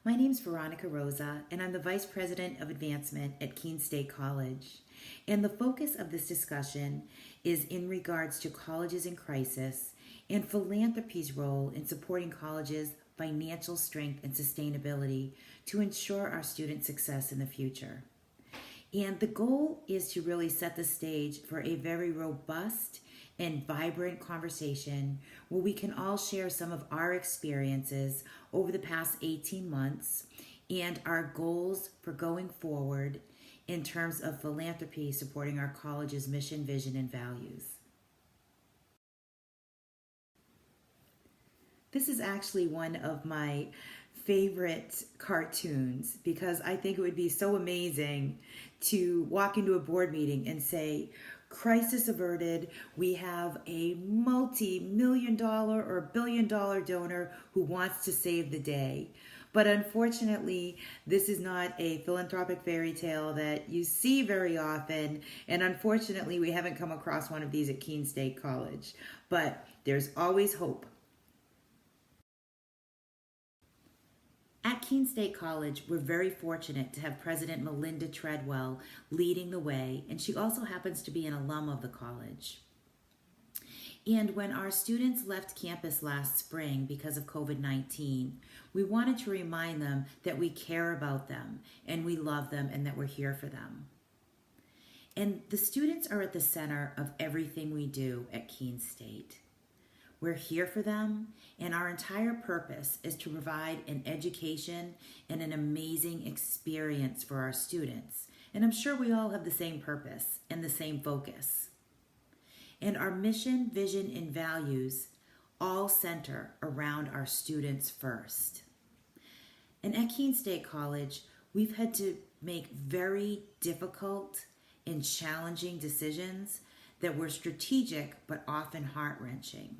My name's Veronica Rosa, and I'm the Vice President of Advancement at Keene State College. And the focus of this discussion is in regards to colleges in crisis and philanthropy's role in supporting colleges' financial strength and sustainability to ensure our student success in the future. And the goal is to really set the stage for a very robust and vibrant conversation where we can all share some of our experiences over the past 18 months and our goals for going forward in terms of philanthropy supporting our college's mission, vision, and values. This is actually one of my favorite cartoons because I think it would be so amazing to walk into a board meeting and say, crisis averted, we have a multi-million-dollar or billion-dollar donor who wants to save the day. But unfortunately, this is not a philanthropic fairy tale that you see very often, and unfortunately, we haven't come across one of these at Keene State College. But there's always hope. At Keene State College, we're very fortunate to have President Melinda Treadwell leading the way, and she also happens to be an alum of the college. And when our students left campus last spring because of COVID-19, we wanted to remind them that we care about them, and we love them, and that we're here for them. And the students are at the center of everything we do at Keene State. We're here for them, and our entire purpose is to provide an education and an amazing experience for our students. And I'm sure we all have the same purpose and the same focus. And our mission, vision, and values all center around our students first. And at Keene State College, we've had to make very difficult and challenging decisions that were strategic but often heart-wrenching.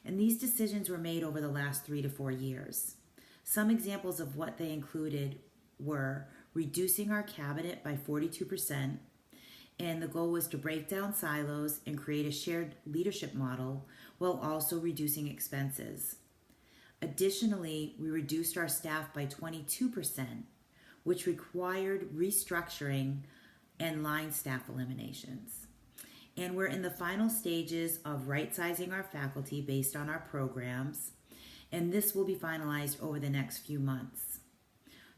And these decisions were made over the last 3 to 4 years. Some examples of what they included were reducing our cabinet by 42%, and the goal was to break down silos and create a shared leadership model while also reducing expenses. Additionally, we reduced our staff by 22%, which required restructuring and line staff eliminations. And we're in the final stages of right-sizing our faculty based on our programs, and this will be finalized over the next few months.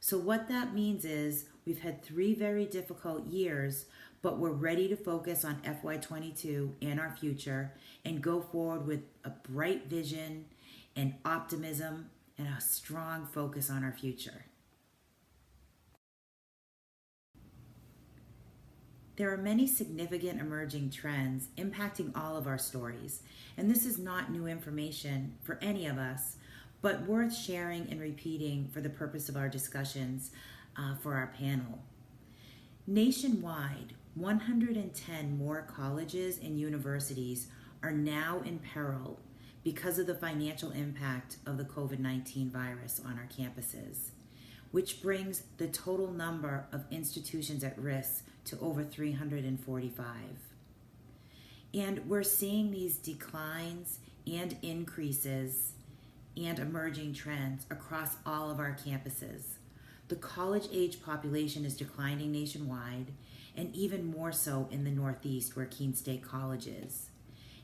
So what that means is we've had 3 very difficult years, but we're ready to focus on FY22 and our future and go forward with a bright vision and optimism and a strong focus on our future. There are many significant emerging trends impacting all of our stories, and this is not new information for any of us, but worth sharing and repeating for the purpose of our discussions for our panel. Nationwide, 110 more colleges and universities are now in peril because of the financial impact of the COVID-19 virus on our campuses, which brings the total number of institutions at risk to over 345. And we're seeing these declines and increases and emerging trends across all of our campuses. The college-age population is declining nationwide, and even more so in the Northeast where Keene State College is.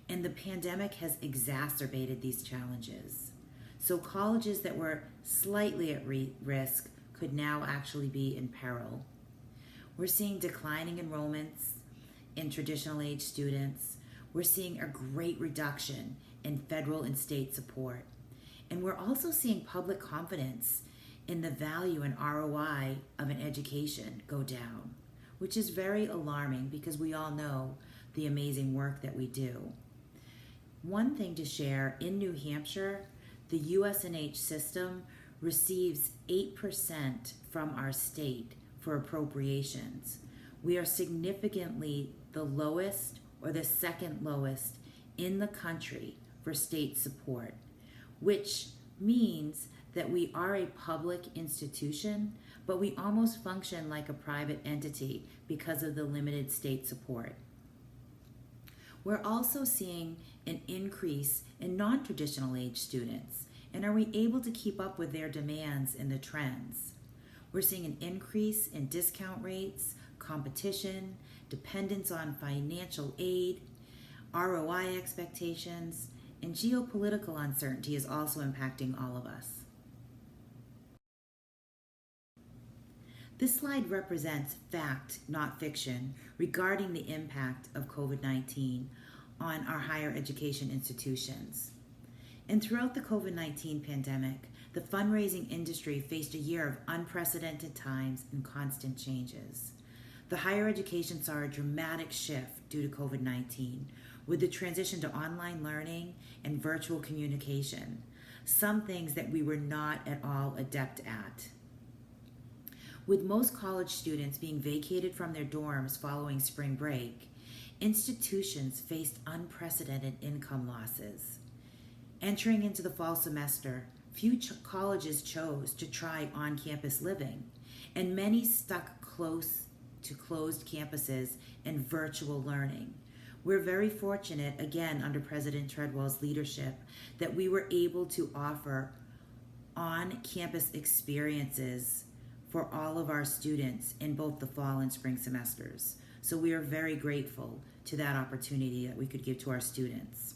And the pandemic has exacerbated these challenges. So colleges that were slightly at risk could now actually be in peril. We're seeing declining enrollments in traditional age students. We're seeing a great reduction in federal and state support. And we're also seeing public confidence in the value and ROI of an education go down, which is very alarming because we all know the amazing work that we do. One thing to share, in New Hampshire, the USNH system receives 8% from our state for appropriations. We are significantly the lowest or the second lowest in the country for state support, which means that we are a public institution, but we almost function like a private entity because of the limited state support. We're also seeing an increase in non-traditional age students, And are we able to keep up with their demands and the trends? We're seeing an increase in discount rates, competition, dependence on financial aid, ROI expectations, and geopolitical uncertainty is also impacting all of us. This slide represents fact, not fiction, regarding the impact of COVID-19 on our higher education institutions. And throughout the COVID-19 pandemic, the fundraising industry faced a year of unprecedented times and constant changes. The higher education saw a dramatic shift due to COVID-19, with the transition to online learning and virtual communication, some things that we were not at all adept at. With most college students being vacated from their dorms following spring break, institutions faced unprecedented income losses. Entering into the fall semester, few colleges chose to try on-campus living, and many stuck close to closed campuses and virtual learning. We're very fortunate, again, under President Treadwell's leadership, that we were able to offer on-campus experiences for all of our students in both the fall and spring semesters. So we are very grateful to that opportunity that we could give to our students.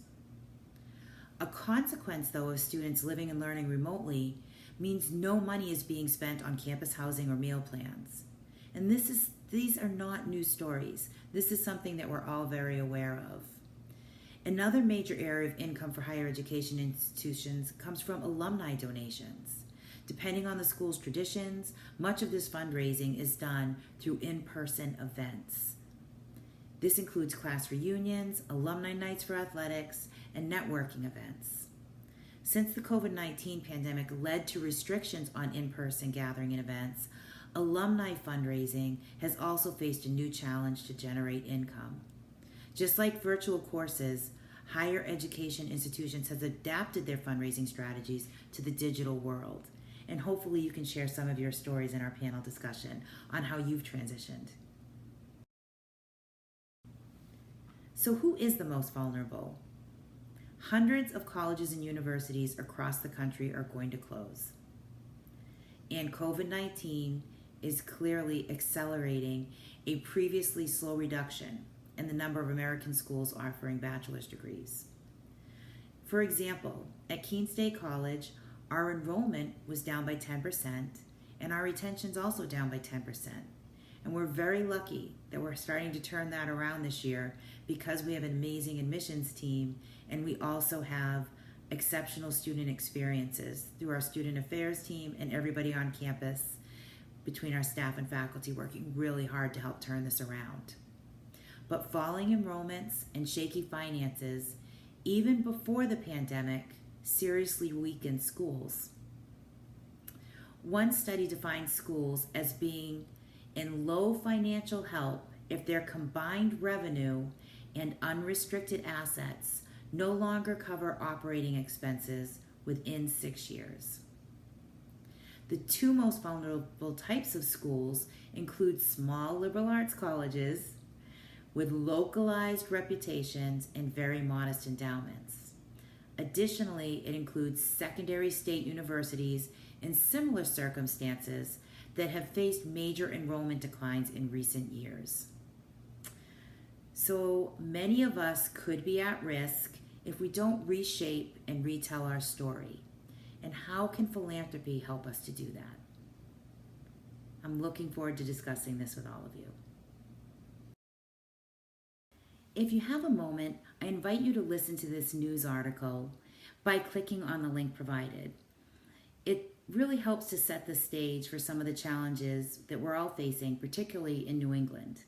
A consequence, though, of students living and learning remotely means no money is being spent on campus housing or meal plans. And these are not new stories. This is something that we're all very aware of. Another major area of income for higher education institutions comes from alumni donations. Depending on the school's traditions, much of this fundraising is done through in-person events. This includes class reunions, alumni nights for athletics, and networking events. Since the COVID-19 pandemic led to restrictions on in-person gathering and events, alumni fundraising has also faced a new challenge to generate income. Just like virtual courses, higher education institutions have adapted their fundraising strategies to the digital world. And hopefully you can share some of your stories in our panel discussion on how you've transitioned. So who is the most vulnerable? Hundreds of colleges and universities across the country are going to close. And COVID-19 is clearly accelerating a previously slow reduction in the number of American schools offering bachelor's degrees. For example, at Keene State College, our enrollment was down by 10%, and our retention's also down by 10%. And we're very lucky that we're starting to turn that around this year because we have an amazing admissions team, and we also have exceptional student experiences through our student affairs team and everybody on campus between our staff and faculty working really hard to help turn this around. But falling enrollments and shaky finances, even before the pandemic, seriously weakened schools. One study defined schools as being in low financial health if their combined revenue and unrestricted assets no longer cover operating expenses within 6 years. The two most vulnerable types of schools include small liberal arts colleges with localized reputations and very modest endowments. Additionally, it includes secondary state universities in similar circumstances that have faced major enrollment declines in recent years. So many of us could be at risk if we don't reshape and retell our story. And how can philanthropy help us to do that? I'm looking forward to discussing this with all of you. If you have a moment, I invite you to listen to this news article by clicking on the link provided. It really helps to set the stage for some of the challenges that we're all facing, particularly in New England.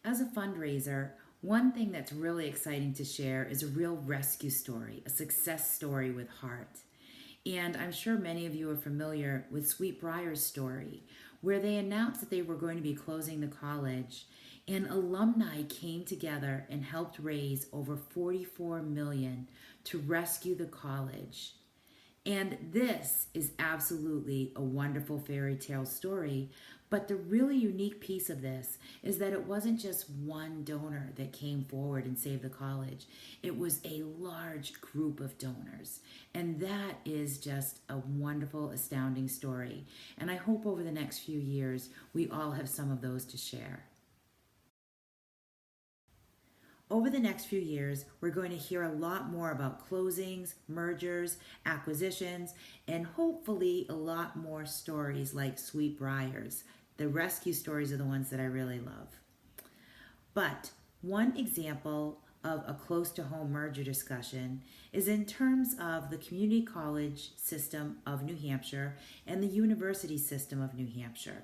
As a fundraiser, one thing that's really exciting to share is a real rescue story, a success story with heart. And I'm sure many of you are familiar with Sweetbriar's story, where they announced that they were going to be closing the college, and alumni came together and helped raise over $44 million to rescue the college. And this is absolutely a wonderful fairy tale story. But the really unique piece of this is that it wasn't just one donor that came forward and saved the college. It was a large group of donors. And that is just a wonderful, astounding story. And I hope over the next few years, we all have some of those to share. Over the next few years, we're going to hear a lot more about closings, mergers, acquisitions, and hopefully a lot more stories like Sweet Briars. The rescue stories are the ones that I really love. But one example of a close to home merger discussion is in terms of the community college system of New Hampshire and the university system of New Hampshire.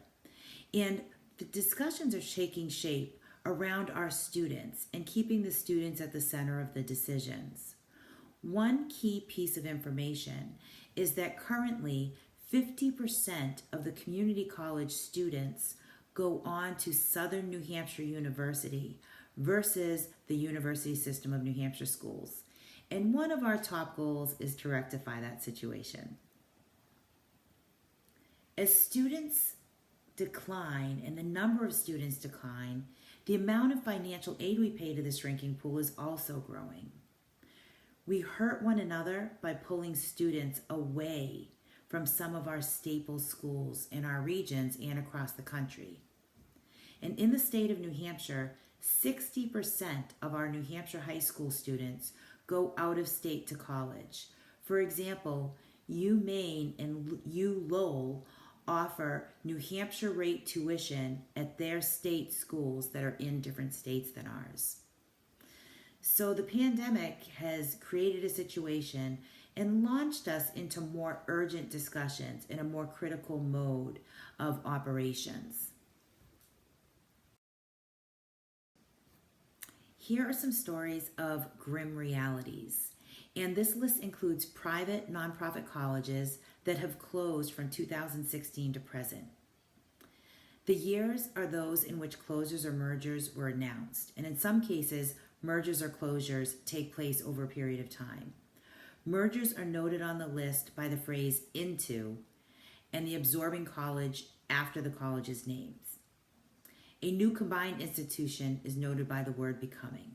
And the discussions are taking shape around our students and keeping the students at the center of the decisions. One key piece of information is that currently 50% of the community college students go on to Southern New Hampshire University versus the university system of New Hampshire schools. And one of our top goals is to rectify that situation. As students decline and the number of students decline, the amount of financial aid we pay to the shrinking pool is also growing. We hurt one another by pulling students away from some of our staple schools in our regions and across the country. And in the state of New Hampshire, 60% of our New Hampshire high school students go out of state to college. For example, UMaine and ULowell offer New Hampshire rate tuition at their state schools that are in different states than ours. So the pandemic has created a situation and launched us into more urgent discussions in a more critical mode of operations. Here are some stories of grim realities. And this list includes private nonprofit colleges that have closed from 2016 to present. The years are those in which closures or mergers were announced, and in some cases, mergers or closures take place over a period of time. Mergers are noted on the list by the phrase into and the absorbing college after the college's names. A new combined institution is noted by the word becoming.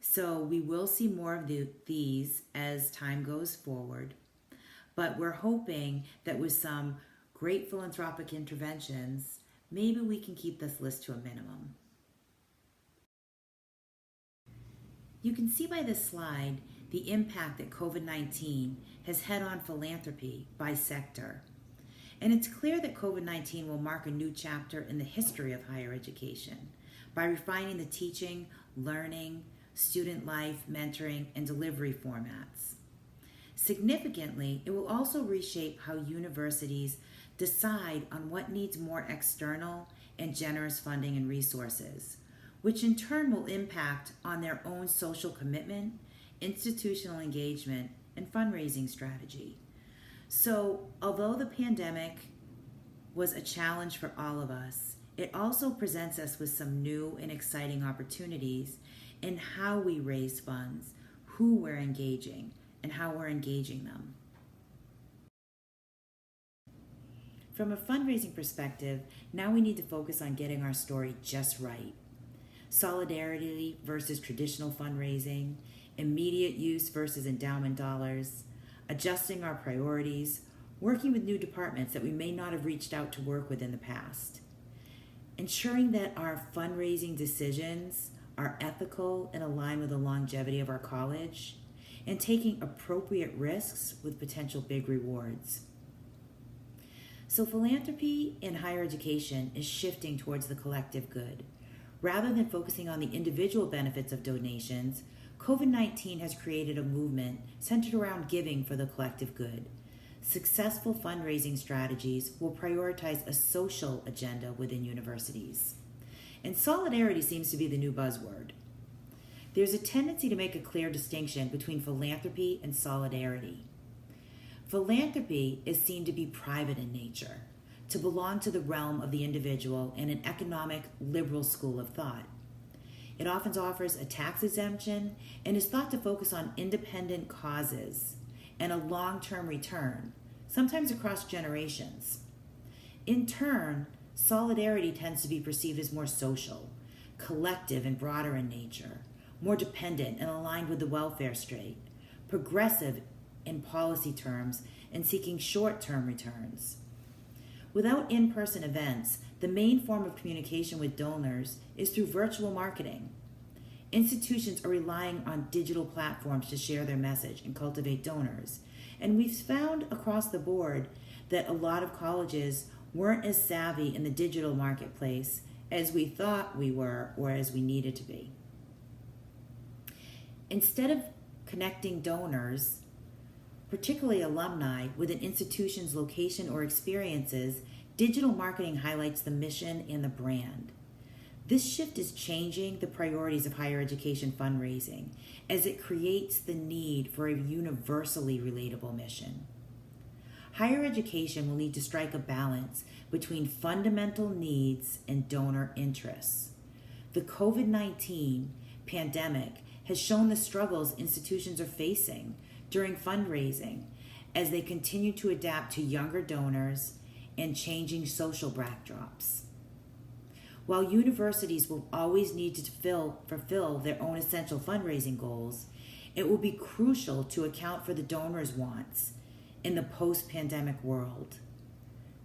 So we will see more of these as time goes forward, but we're hoping that with some great philanthropic interventions, maybe we can keep this list to a minimum. You can see by this slide the impact that COVID-19 has had on philanthropy by sector. And it's clear that COVID-19 will mark a new chapter in the history of higher education by refining the teaching, learning, student life, mentoring, and delivery formats. Significantly, it will also reshape how universities decide on what needs more external and generous funding and resources, which in turn will impact on their own social commitment, institutional engagement, and fundraising strategy. So, although the pandemic was a challenge for all of us, it also presents us with some new and exciting opportunities in how we raise funds, who we're engaging, and how we're engaging them. From a fundraising perspective, now we need to focus on getting our story just right. Solidarity versus traditional fundraising, immediate use versus endowment dollars, adjusting our priorities, working with new departments that we may not have reached out to work with in the past, ensuring that our fundraising decisions are ethical and align with the longevity of our college, and taking appropriate risks with potential big rewards. So philanthropy in higher education is shifting towards the collective good. Rather than focusing on the individual benefits of donations, COVID-19 has created a movement centered around giving for the collective good. Successful fundraising strategies will prioritize a social agenda within universities. And solidarity seems to be the new buzzword. There's a tendency to make a clear distinction between philanthropy and solidarity. Philanthropy is seen to be private in nature, to belong to the realm of the individual and an economic liberal school of thought. It often offers a tax exemption and is thought to focus on independent causes and a long-term return, sometimes across generations. In turn, solidarity tends to be perceived as more social, collective and broader in nature, more dependent and aligned with the welfare state, progressive in policy terms, and seeking short-term returns. Without in-person events, the main form of communication with donors is through virtual marketing. Institutions are relying on digital platforms to share their message and cultivate donors. And we've found across the board that a lot of colleges weren't as savvy in the digital marketplace as we thought we were or as we needed to be. Instead of connecting donors, particularly alumni, with an institution's location or experiences, digital marketing highlights the mission and the brand. This shift is changing the priorities of higher education fundraising as it creates the need for a universally relatable mission. Higher education will need to strike a balance between fundamental needs and donor interests. The COVID-19 pandemic has shown the struggles institutions are facing during fundraising as they continue to adapt to younger donors and changing social backdrops. While universities will always need to fulfill their own essential fundraising goals, it will be crucial to account for the donors' wants in the post-pandemic world.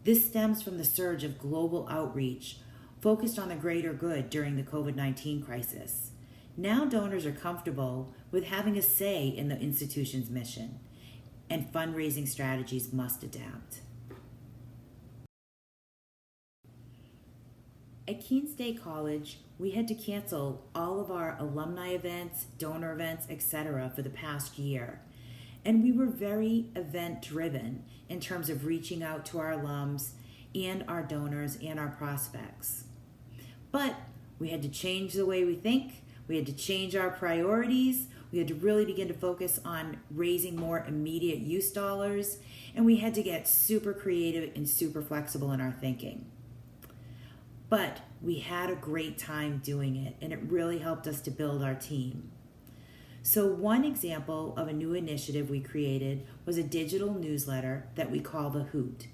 This stems from the surge of global outreach focused on the greater good during the COVID-19 crisis. Now donors are comfortable with having a say in the institution's mission, and fundraising strategies must adapt. At Keene State College, we had to cancel all of our alumni events, donor events, etc. for the past year. And we were very event-driven in terms of reaching out to our alums and our donors and our prospects. But we had to change the way we think. We had to change our priorities. We had to really begin to focus on raising more immediate use dollars. And we had to get super creative and super flexible in our thinking. But we had a great time doing it, and it really helped us to build our team. So one example of a new initiative we created was a digital newsletter that we call The Hoot.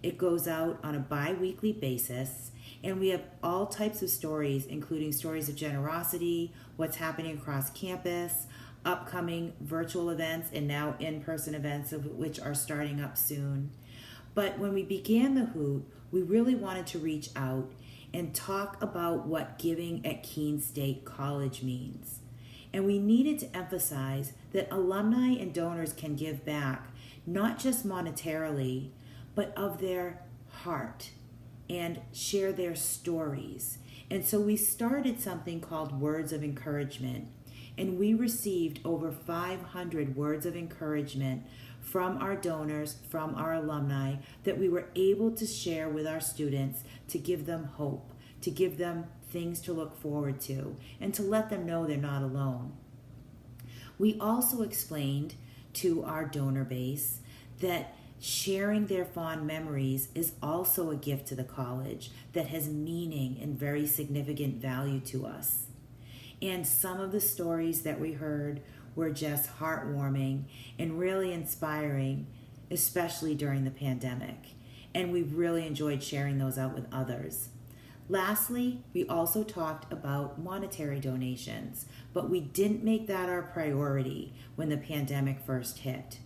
It goes out on a bi-weekly basis, and we have all types of stories, including stories of generosity, what's happening across campus, upcoming virtual events, and now in-person events, of which are starting up soon. But when we began The Hoot, we really wanted to reach out and talk about what giving at Keene State College means. And we needed to emphasize that alumni and donors can give back, not just monetarily, but of their heart, and share their stories. And so we started something called Words of Encouragement, and we received over 500 words of encouragement from our donors, from our alumni, that we were able to share with our students to give them hope, to give them things to look forward to, and to let them know they're not alone. We also explained to our donor base that sharing their fond memories is also a gift to the college that has meaning and very significant value to us. And some of the stories that we heard were just heartwarming and really inspiring, especially during the pandemic. And we really enjoyed sharing those out with others. Lastly, we also talked about monetary donations, but we didn't make that our priority when the pandemic first hit.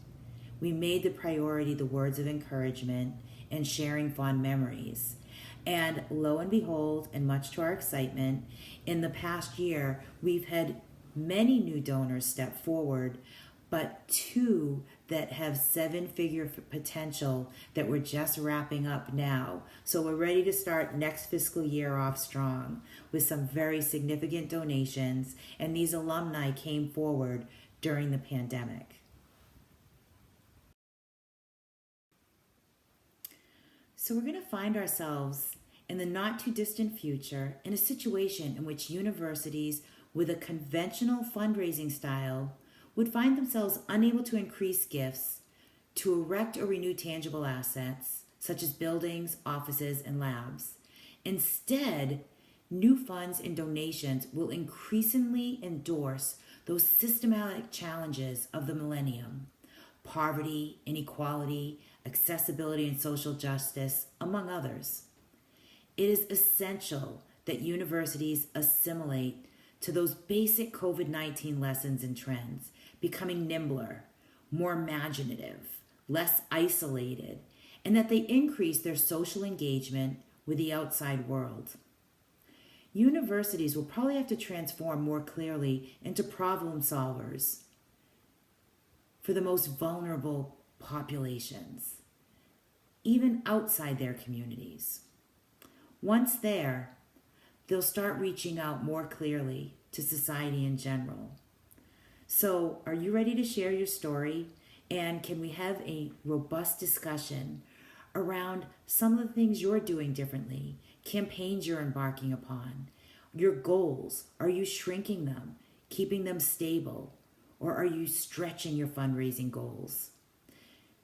We made the priority the words of encouragement and sharing fond memories. And lo and behold, and much to our excitement, in the past year, we've had many new donors step forward, but 2 that have 7-figure potential that we're just wrapping up now. So we're ready to start next fiscal year off strong with some very significant donations, and these alumni came forward during the pandemic. So we're going to find ourselves in the not too distant future in a situation in which universities with a conventional fundraising style would find themselves unable to increase gifts, to erect or renew tangible assets, such as buildings, offices, and labs. Instead, new funds and donations will increasingly endorse those systematic challenges of the millennium: poverty, inequality, accessibility, and social justice, among others. It is essential that universities assimilate to those basic COVID-19 lessons and trends, becoming nimbler, more imaginative, less isolated, and that they increase their social engagement with the outside world. Universities will probably have to transform more clearly into problem solvers for the most vulnerable populations, even outside their communities. Once there, they'll start reaching out more clearly to society in general. So, are you ready to share your story? And can we have a robust discussion around some of the things you're doing differently, campaigns you're embarking upon, your goals? Are you shrinking them, keeping them stable, or are you stretching your fundraising goals?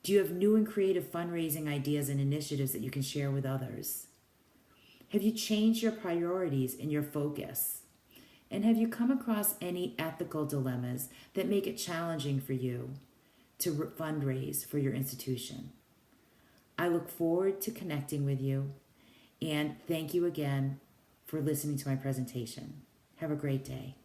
Do you have new and creative fundraising ideas and initiatives that you can share with others? Have you changed your priorities and your focus? And have you come across any ethical dilemmas that make it challenging for you to fundraise for your institution? I look forward to connecting with you, and thank you again for listening to my presentation. Have a great day.